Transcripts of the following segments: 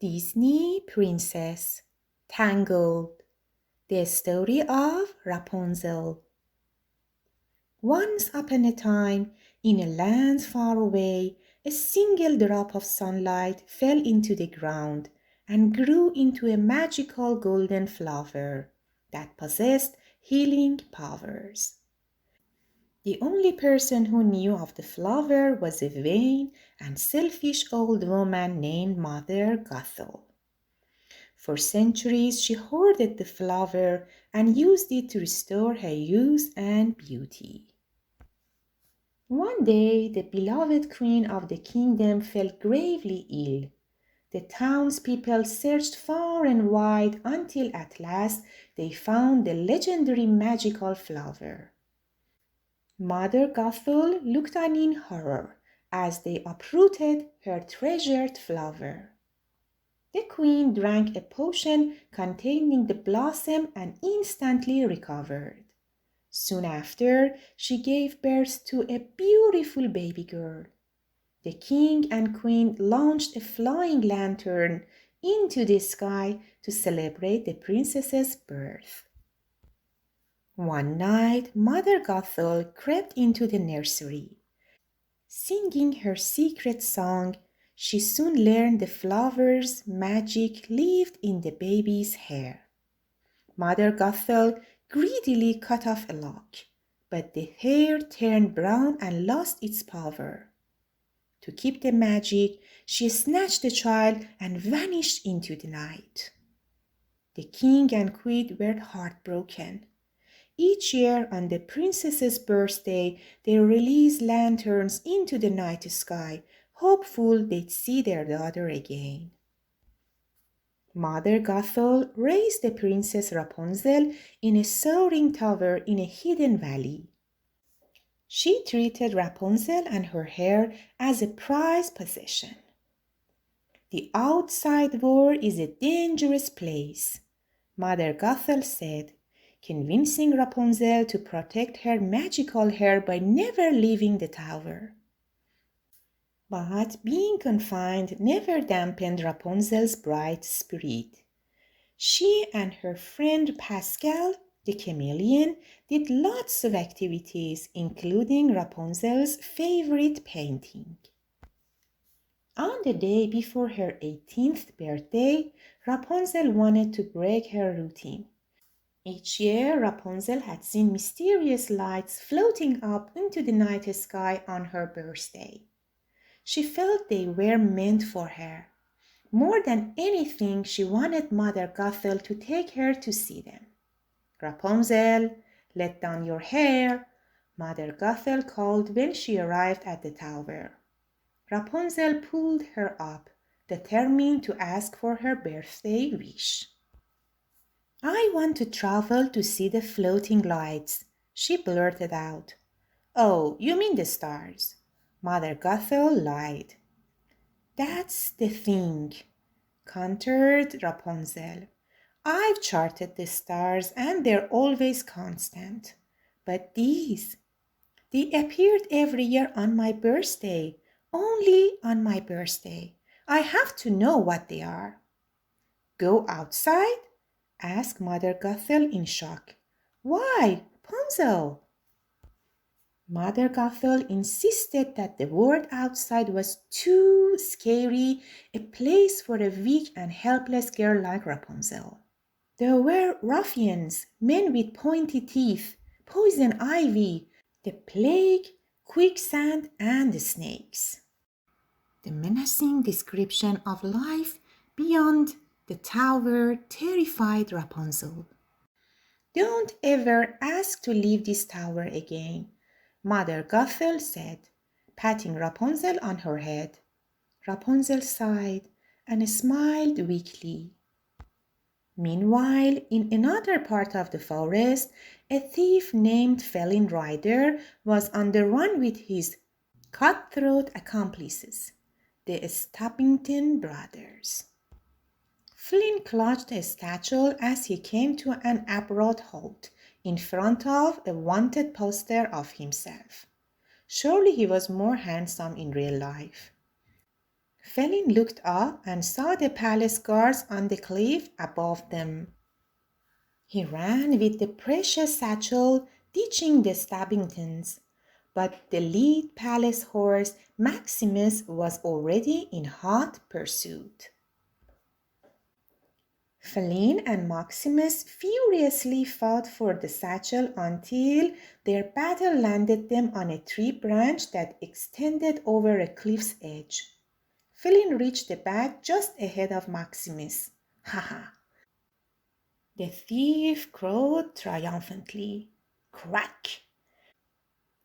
Disney Princess Tangled, the story of Rapunzel. Once upon a time, in a land far away, a single drop of sunlight fell into the ground and grew into a magical golden flower that possessed healing powers. The only person who knew of the flower was a vain and selfish old woman named Mother Gothel. For centuries she hoarded the flower and used it to restore her youth and beauty. One day the beloved queen of the kingdom fell gravely ill. The townspeople searched far and wide until at last they found the legendary magical flower. Mother Gothel looked on in horror as they uprooted her treasured flower. The queen drank a potion containing the blossom and instantly recovered. Soon after, she gave birth to a beautiful baby girl. The king and queen launched a flying lantern into the sky to celebrate the princess's birth. One night, Mother Gothel crept into the nursery. Singing her secret song, she soon learned the flower's magic lived in the baby's hair. Mother Gothel greedily cut off a lock, but the hair turned brown and lost its power. To keep the magic, she snatched the child and vanished into the night. The king and queen were heartbroken. Each year on the princess's birthday, they released lanterns into the night sky, hopeful they'd see their daughter again. Mother Gothel raised the princess Rapunzel in a soaring tower in a hidden valley. She treated Rapunzel and her hair as a prized possession. The outside world is a dangerous place, Mother Gothel said, convincing Rapunzel to protect her magical hair by never leaving the tower. But being confined never dampened Rapunzel's bright spirit. She and her friend Pascal, the chameleon, did lots of activities, including Rapunzel's favorite painting. On the day before her 18th birthday, Rapunzel wanted to break her routine. Each year, Rapunzel had seen mysterious lights floating up into the night sky on her birthday. She felt they were meant for her. More than anything, she wanted Mother Gothel to take her to see them. Rapunzel, let down your hair, Mother Gothel called when she arrived at the tower. Rapunzel pulled her up, determined to ask for her birthday wish. I want to travel to see the floating lights, she blurted out. Oh, you mean the stars? Mother Gothel lied. That's the thing, countered Rapunzel. I've charted the stars and they're always constant. But these, they appeared every year on my birthday, only on my birthday. I have to know what they are. Go outside? Asked Mother Gothel in shock. Why, Rapunzel? Mother Gothel insisted that the world outside was too scary a place for a weak and helpless girl like Rapunzel. There were ruffians, men with pointy teeth, poison ivy, the plague, quicksand, and snakes. The menacing description of life beyond the tower terrified Rapunzel. Don't ever ask to leave this tower again, Mother Gothel said, patting Rapunzel on her head. Rapunzel sighed and smiled weakly. Meanwhile, in another part of the forest, a thief named Felin Rider was on the run with his cutthroat accomplices, the Stubbington brothers. Flynn clutched a satchel as he came to an abrupt halt in front of a wanted poster of himself. Surely he was more handsome in real life. Felin looked up and saw the palace guards on the cliff above them. He ran with the precious satchel, ditching the Stabbingtons. But the lead palace horse, Maximus, was already in hot pursuit. Felin and Maximus furiously fought for the satchel until their battle landed them on a tree branch that extended over a cliff's edge. Felin reached the bag just ahead of Maximus. Ha ha! The thief crowed triumphantly. Crack!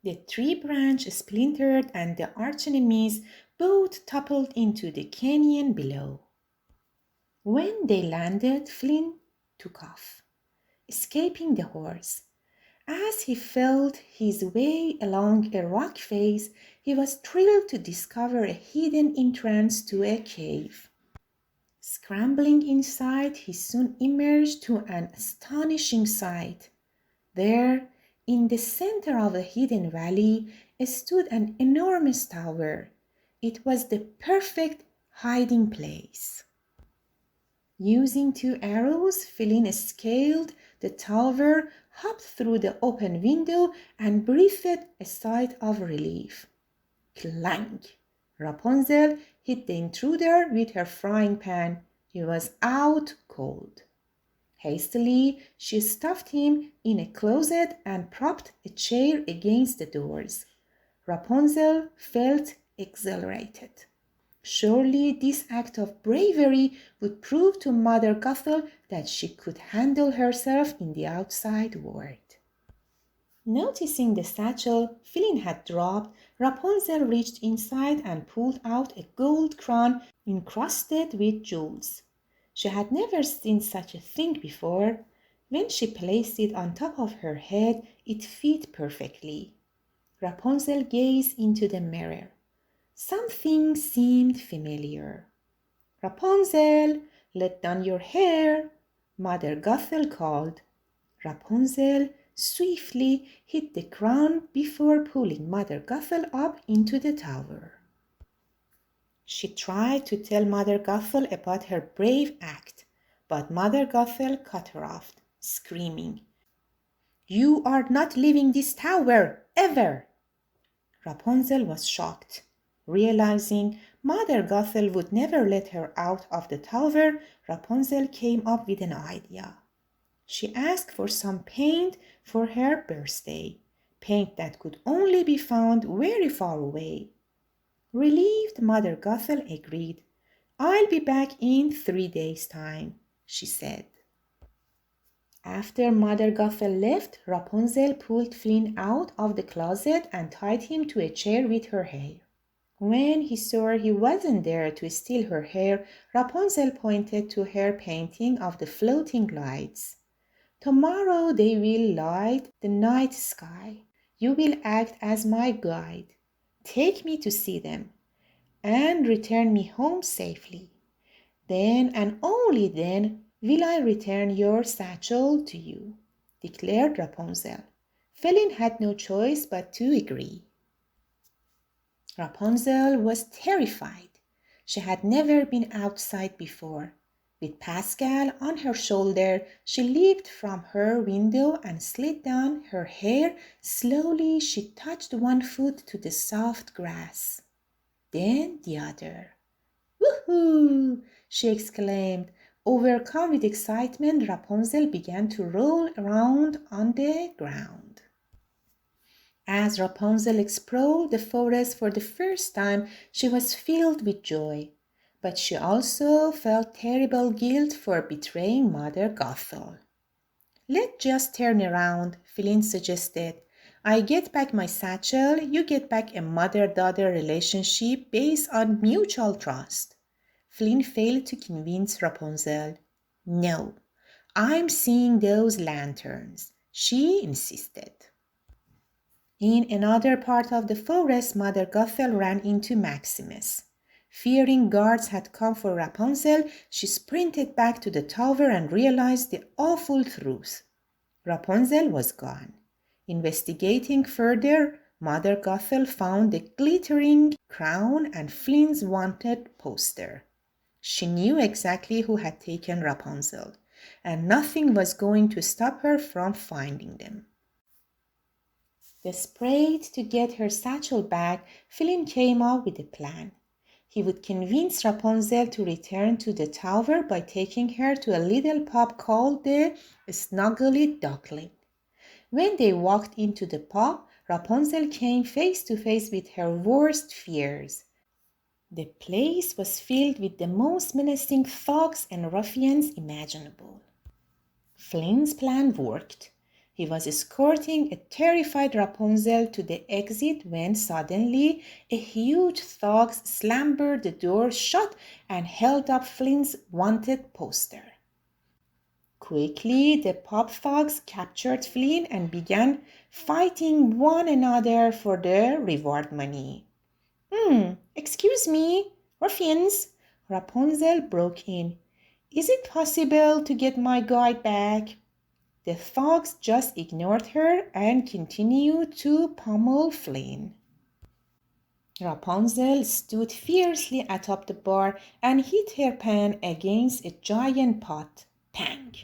The tree branch splintered and the archenemies both toppled into the canyon below. When they landed, Flynn took off, escaping the horse. As he felt his way along a rock face, he was thrilled to discover a hidden entrance to a cave. Scrambling inside, he soon emerged to an astonishing sight. There, in the center of the hidden valley, stood an enormous tower. It was the perfect hiding place. Using 2 arrows, Felin scaled the tower, hopped through the open window, and breathed a sigh of relief. Clang! Rapunzel hit the intruder with her frying pan. He was out cold. Hastily, she stuffed him in a closet and propped a chair against the doors. Rapunzel felt exhilarated. Surely this act of bravery would prove to Mother Gothel that she could handle herself in the outside world. Noticing the satchel Felin had dropped, Rapunzel reached inside and pulled out a gold crown encrusted with jewels. She had never seen such a thing before. When she placed it on top of her head, it fit perfectly. Rapunzel gazed into the mirror. Something seemed familiar. Rapunzel, let down your hair, Mother Gothel called. Rapunzel swiftly hid the crown before pulling Mother Gothel up into the tower. She tried to tell Mother Gothel about her brave act, but Mother Gothel cut her off, screaming, "You are not leaving this tower, ever!" Rapunzel was shocked. Realizing Mother Gothel would never let her out of the tower, Rapunzel came up with an idea. She asked for some paint for her birthday, paint that could only be found very far away. Relieved, Mother Gothel agreed. "I'll be back in 3 days' time," she said. After Mother Gothel left, Rapunzel pulled Flynn out of the closet and tied him to a chair with her hair. When he saw he wasn't there to steal her hair, Rapunzel pointed to her painting of the floating lights. "Tomorrow they will light the night sky. You will act as my guide. Take me to see them, and return me home safely. Then and only then will I return your satchel to you," declared Rapunzel. Felin had no choice but to agree. Rapunzel was terrified. She had never been outside before. With Pascal on her shoulder, she leaped from her window and slid down her hair. Slowly she touched one foot to the soft grass, then the other. "Woohoo!" she exclaimed. Overcome with excitement, Rapunzel began to roll around on the ground. As Rapunzel explored the forest for the first time, she was filled with joy. But she also felt terrible guilt for betraying Mother Gothel. "Let's just turn around," Felin suggested. "I get back my satchel, you get back a mother-daughter relationship based on mutual trust." Flynn failed to convince Rapunzel. "No, I'm seeing those lanterns," she insisted. In another part of the forest, Mother Gothel ran into Maximus. Fearing guards had come for Rapunzel, she sprinted back to the tower and realized the awful truth. Rapunzel was gone. Investigating further, Mother Gothel found the glittering crown, and Flynn's wanted poster. She knew exactly who had taken Rapunzel, and nothing was going to stop her from finding them. Desperate to get her satchel back, Flynn came up with a plan. He would convince Rapunzel to return to the tower by taking her to a little pub called the Snuggly Duckling. When they walked into the pub, Rapunzel came face to face with her worst fears. The place was filled with the most menacing thugs and ruffians imaginable. Flynn's plan worked. He was escorting a terrified Rapunzel to the exit when suddenly a huge thug slammed the door shut and held up Flynn's wanted poster. Quickly, the pub thugs captured Flynn and began fighting one another for the reward money. Excuse me, ruffians, Rapunzel broke in. Is it possible to get my guide back? The thugs just ignored her and continued to pummel Flynn. Rapunzel stood fiercely atop the bar and hit her pan against a giant pot. Pang!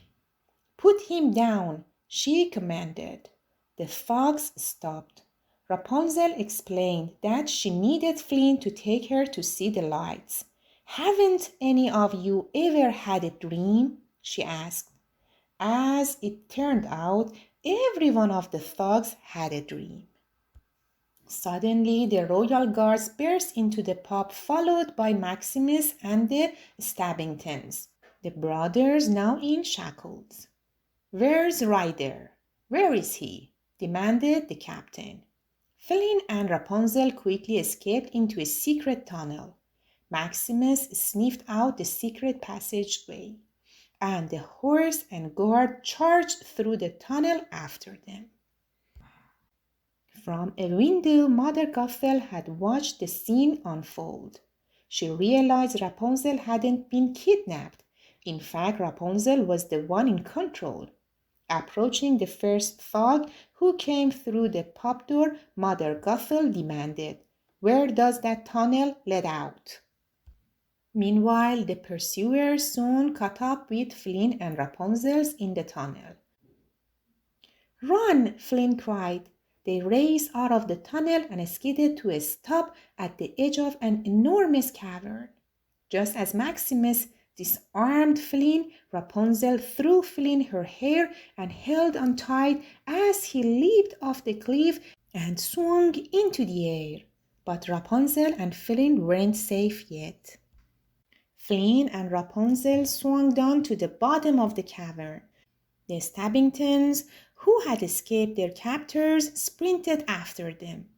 Put him down, she commanded. The thugs stopped. Rapunzel explained that she needed Flynn to take her to see the lights. Haven't any of you ever had a dream? She asked. As it turned out, every one of the thugs had a dream. Suddenly, the royal guards burst into the pub, followed by Maximus and the Stabbingtons, the brothers now in shackles. Where's Ryder? Where is he? Demanded the captain. Flynn and Rapunzel quickly escaped into a secret tunnel. Maximus sniffed out the secret passageway, and the horse and guard charged through the tunnel after them. From a window, Mother Gothel had watched the scene unfold. She realized Rapunzel hadn't been kidnapped. In fact, Rapunzel was the one in control. Approaching the first thug who came through the pub door, Mother Gothel demanded, "Where does that tunnel lead out?" Meanwhile, the pursuers soon caught up with Flynn and Rapunzel in the tunnel. "Run!" Flynn cried. They raced out of the tunnel and skidded to a stop at the edge of an enormous cavern. Just as Maximus disarmed Flynn, Rapunzel threw Flynn her hair and held on tight as he leaped off the cliff and swung into the air. But Rapunzel and Flynn weren't safe yet. Flynn and Rapunzel swung down to the bottom of the cavern. The Stabbingtons, who had escaped their captors, sprinted after them.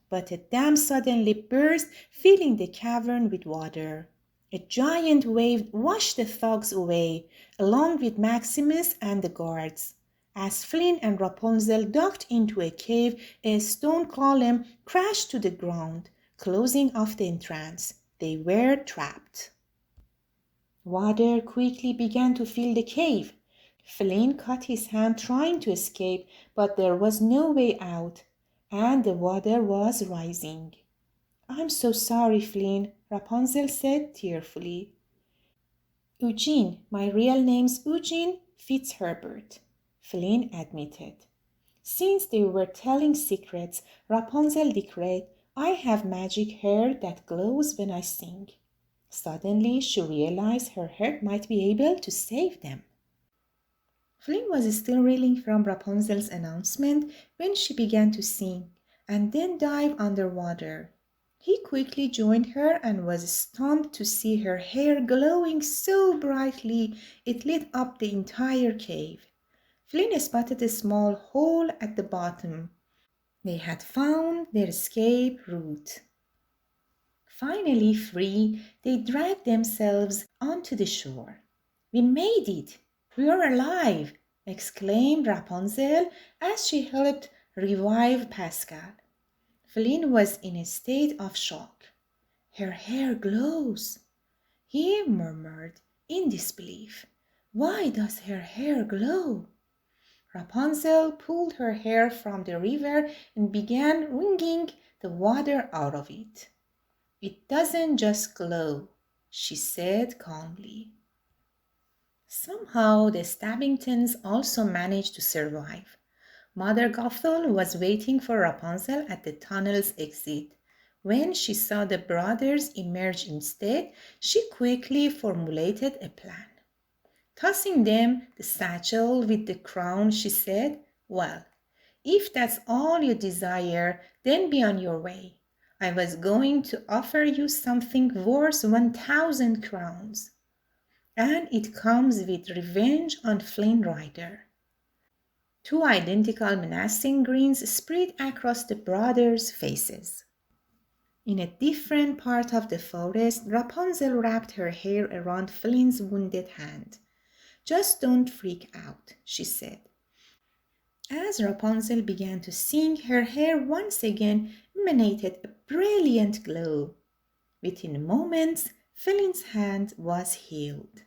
But a dam suddenly burst, filling the cavern with water. A giant wave washed the thugs away, along with Maximus and the guards. As Flynn and Rapunzel ducked into a cave, a stone column crashed to the ground, closing off the entrance. They were trapped. Water quickly began to fill the cave. Flynn cut his hand trying to escape, but there was no way out, and the water was rising. "I'm so sorry, Flynn," Rapunzel said tearfully. "Eugene, my real name's Eugene Fitzherbert," Flynn admitted. Since they were telling secrets, Rapunzel declared, "I have magic hair that glows when I sing." Suddenly, she realized her hair might be able to save them. Flynn was still reeling from Rapunzel's announcement when she began to sing and then dive underwater. He quickly joined her and was stunned to see her hair glowing so brightly it lit up the entire cave. Flynn spotted a small hole at the bottom. They had found their escape route. Finally free, they dragged themselves onto the shore. "We made it! We're alive!" exclaimed Rapunzel as she helped revive Pascal. Flynn was in a state of shock. "Her hair glows," he murmured in disbelief. "Why does her hair glow?" Rapunzel pulled her hair from the river and began wringing the water out of it. It doesn't just glow, she said calmly. Somehow the Stabbingtons also managed to survive. Mother Gothel was waiting for Rapunzel at the tunnel's exit. When she saw the brothers emerge instead, she quickly formulated a plan. Tossing them the satchel with the crown, she said, "Well, if that's all you desire, then be on your way. I was going to offer you something worth 1,000 crowns. And it comes with revenge on Flynn Rider." Two identical menacing grins spread across the brothers' faces. In a different part of the forest, Rapunzel wrapped her hair around Flynn's wounded hand. "Just don't freak out," she said. As Rapunzel began to sing, her hair once again emanated a brilliant glow. Within moments, Flynn's hand was healed.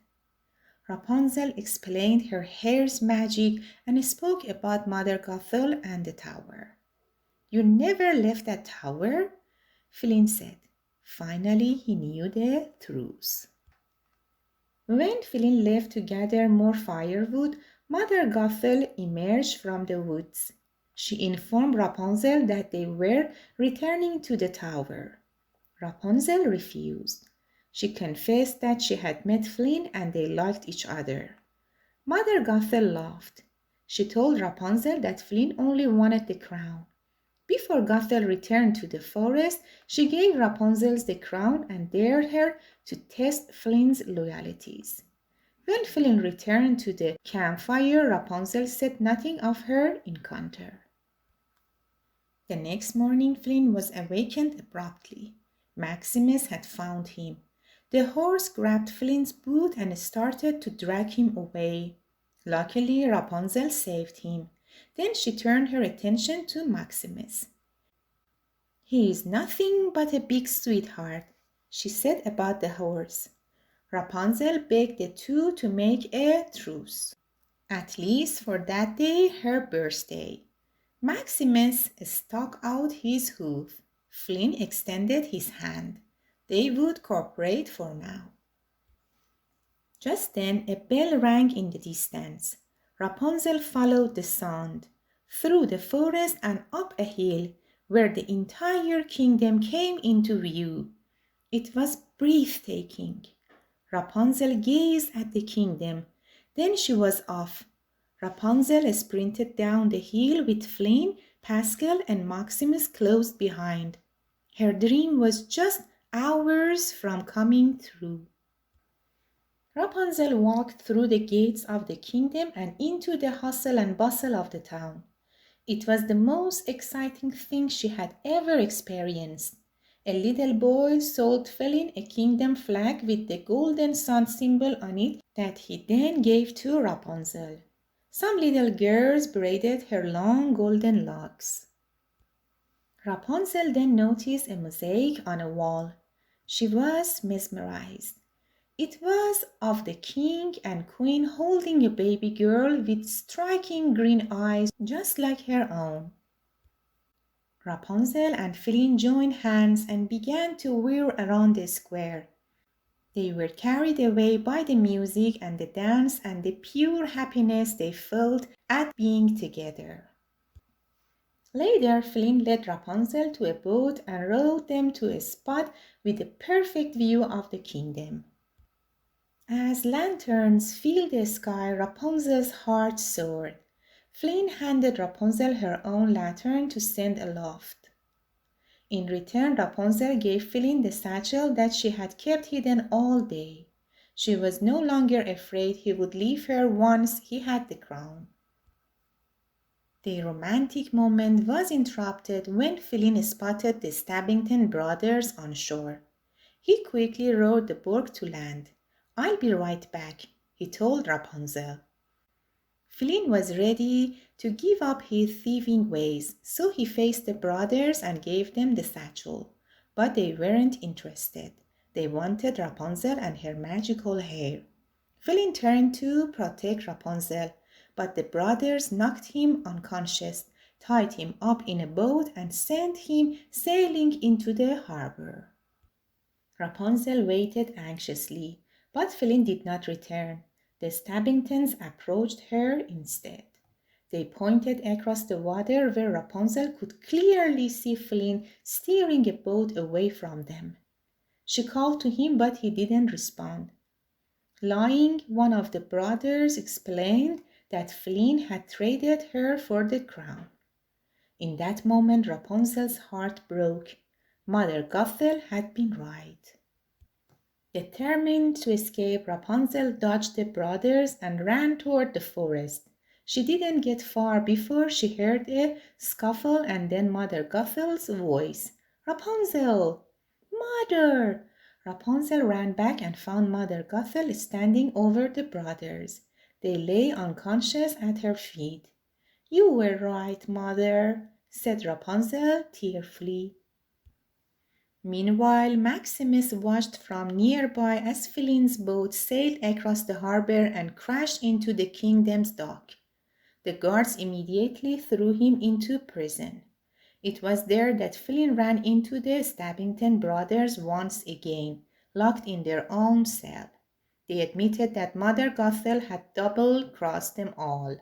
Rapunzel explained her hair's magic and spoke about Mother Gothel and the tower. "You never left that tower?" Flynn said. Finally, he knew the truth. When Flynn left to gather more firewood, Mother Gothel emerged from the woods. She informed Rapunzel that they were returning to the tower. Rapunzel refused. She confessed that she had met Flynn and they liked each other. Mother Gothel laughed. She told Rapunzel that Flynn only wanted the crown. Before Gothel returned to the forest, she gave Rapunzel the crown and dared her to test Flynn's loyalties. When Flynn returned to the campfire, Rapunzel said nothing of her encounter. The next morning, Flynn was awakened abruptly. Maximus had found him. The horse grabbed Flynn's boot and started to drag him away. Luckily, Rapunzel saved him. Then she turned her attention to Maximus. "He is nothing but a big sweetheart," she said about the horse. Rapunzel begged the two to make a truce, at least for that day, her birthday. Maximus stuck out his hoof. Flynn extended his hand. They would cooperate for now. Just then a bell rang in the distance. Rapunzel followed the sound, through the forest and up a hill, where the entire kingdom came into view. It was breathtaking. Rapunzel gazed at the kingdom. Then she was off. Rapunzel sprinted down the hill with Flynn, Pascal, and Maximus close behind. Her dream was just hours from coming true. Rapunzel walked through the gates of the kingdom and into the hustle and bustle of the town. It was the most exciting thing she had ever experienced. A little boy sold Flynn a kingdom flag with the golden sun symbol on it that he then gave to Rapunzel. Some little girls braided her long golden locks. Rapunzel then noticed a mosaic on a wall. She was mesmerized. It was of the king and queen holding a baby girl with striking green eyes just like her own. Rapunzel and Flynn joined hands and began to whirl around the square. They were carried away by the music and the dance and the pure happiness they felt at being together. Later, Flynn led Rapunzel to a boat and rowed them to a spot with a perfect view of the kingdom. As lanterns filled the sky, Rapunzel's heart soared. Flynn handed Rapunzel her own lantern to send aloft. In return, Rapunzel gave Flynn the satchel that she had kept hidden all day. She was no longer afraid he would leave her once he had the crown. The romantic moment was interrupted when Flynn spotted the Stabbington brothers on shore. He quickly rowed the boat to land. "I'll be right back," he told Rapunzel. Flynn was ready to give up his thieving ways, so he faced the brothers and gave them the satchel. But they weren't interested. They wanted Rapunzel and her magical hair. Flynn turned to protect Rapunzel, but the brothers knocked him unconscious, tied him up in a boat, and sent him sailing into the harbor. Rapunzel waited anxiously, but Flynn did not return. The Stabbingtons approached her instead. They pointed across the water where Rapunzel could clearly see Flynn steering a boat away from them. She called to him, but he didn't respond. Lying, one of the brothers explained that Flynn had traded her for the crown. In that moment, Rapunzel's heart broke. Mother Gothel had been right. Determined to escape, Rapunzel dodged the brothers and ran toward the forest. She didn't get far before she heard a scuffle and then Mother Gothel's voice. "Rapunzel! Mother!" Rapunzel ran back and found Mother Gothel standing over the brothers. They lay unconscious at her feet. "You were right, Mother," said Rapunzel tearfully. Meanwhile, Maximus watched from nearby as Flynn's boat sailed across the harbor and crashed into the kingdom's dock. The guards immediately threw him into prison. It was there that Flynn ran into the Stabbington brothers once again, locked in their own cell. They admitted that Mother Gothel had double-crossed them all.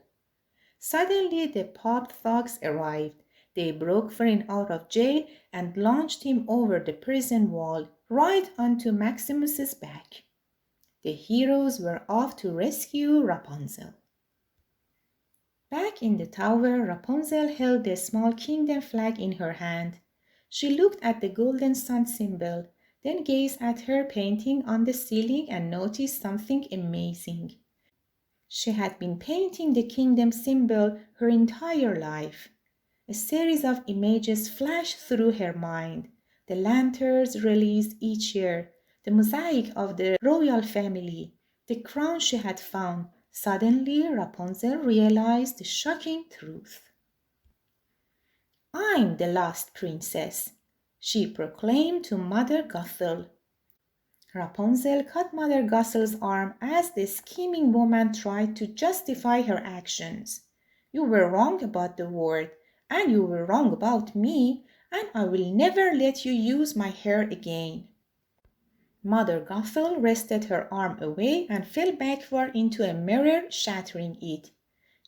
Suddenly, the pop thugs arrived. They broke Flynn out of jail and launched him over the prison wall right onto Maximus's back. The heroes were off to rescue Rapunzel. Back in the tower, Rapunzel held the small kingdom flag in her hand. She looked at the golden sun symbol, then gazed at her painting on the ceiling and noticed something amazing. She had been painting the kingdom symbol her entire life. A series of images flashed through her mind. The lanterns released each year, the mosaic of the royal family, the crown she had found. Suddenly, Rapunzel realized the shocking truth. "I'm the lost princess," she proclaimed to Mother Gothel. Rapunzel cut Mother Gothel's arm as the scheming woman tried to justify her actions. "You were wrong about the word, and you were wrong about me, and I will never let you use my hair again." Mother Gothel wrested her arm away and fell backward into a mirror, shattering it.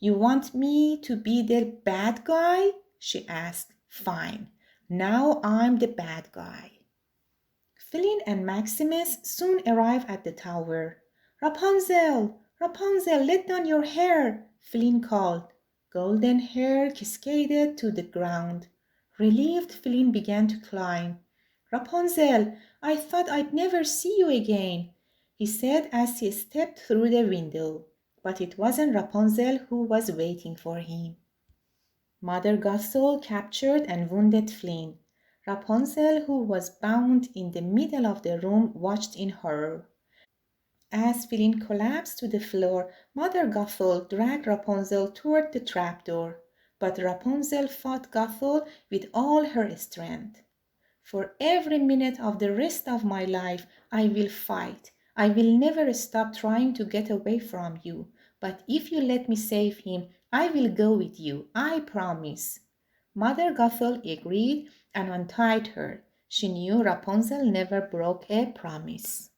"You want me to be the bad guy?" she asked. "Fine. Now I'm the bad guy." Flynn and Maximus soon arrived at the tower. "Rapunzel! Rapunzel, let down your hair!" Flynn called. Golden hair cascaded to the ground. Relieved, Flynn began to climb. "Rapunzel, I thought I'd never see you again," he said as he stepped through the window. But it wasn't Rapunzel who was waiting for him. Mother Gothel captured and wounded Flynn. Rapunzel, who was bound in the middle of the room, watched in horror. As Flynn collapsed to the floor, Mother Gothel dragged Rapunzel toward the trapdoor. But Rapunzel fought Gothel with all her strength. "For every minute of the rest of my life, I will fight. I will never stop trying to get away from you. But if you let me save him, I will go with you. I promise." Mother Gothel agreed and untied her. She knew Rapunzel never broke a promise.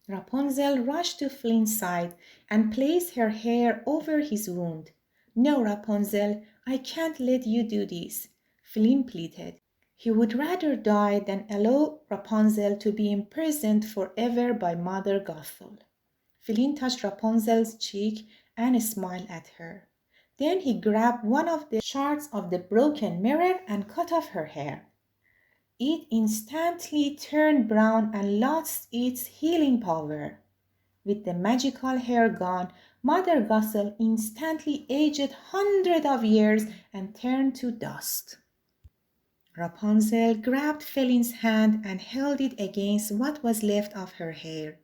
Rapunzel rushed to Flynn's side and placed her hair over his wound. "No, Rapunzel, I can't let you do this," Flynn pleaded. He would rather die than allow Rapunzel to be imprisoned forever by Mother Gothel. Flynn touched Rapunzel's cheek and smiled at her. Then he grabbed one of the shards of the broken mirror and cut off her hair. It instantly turned brown and lost its healing power. With the magical hair gone, Mother Gothel instantly aged hundreds of years and turned to dust. Rapunzel grabbed Flynn's hand and held it against what was left of her hair.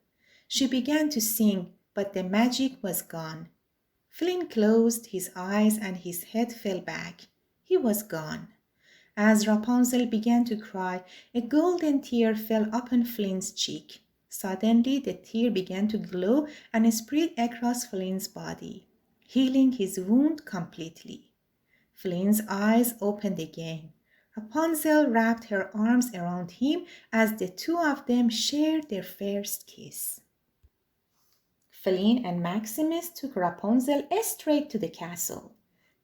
She began to sing, but the magic was gone. Flynn closed his eyes and his head fell back. He was gone. As Rapunzel began to cry, a golden tear fell upon Flynn's cheek. Suddenly, the tear began to glow and spread across Flynn's body, healing his wound completely. Flynn's eyes opened again. Rapunzel wrapped her arms around him as the two of them shared their first kiss. Feline and Maximus took Rapunzel straight to the castle.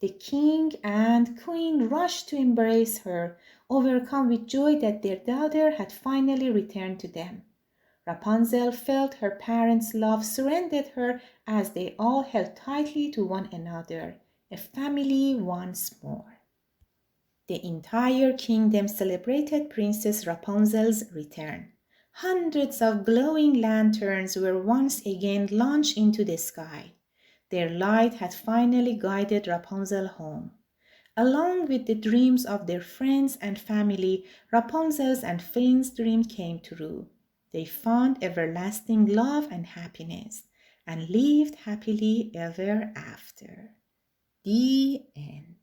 The king and queen rushed to embrace her, overcome with joy that their daughter had finally returned to them. Rapunzel felt her parents' love surrounded her as they all held tightly to one another, a family once more. The entire kingdom celebrated Princess Rapunzel's return. Hundreds of glowing lanterns were once again launched into the sky. Their light had finally guided Rapunzel home. Along with the dreams of their friends and family, Rapunzel's and Feline's dream came true. They found everlasting love and happiness and lived happily ever after. The end.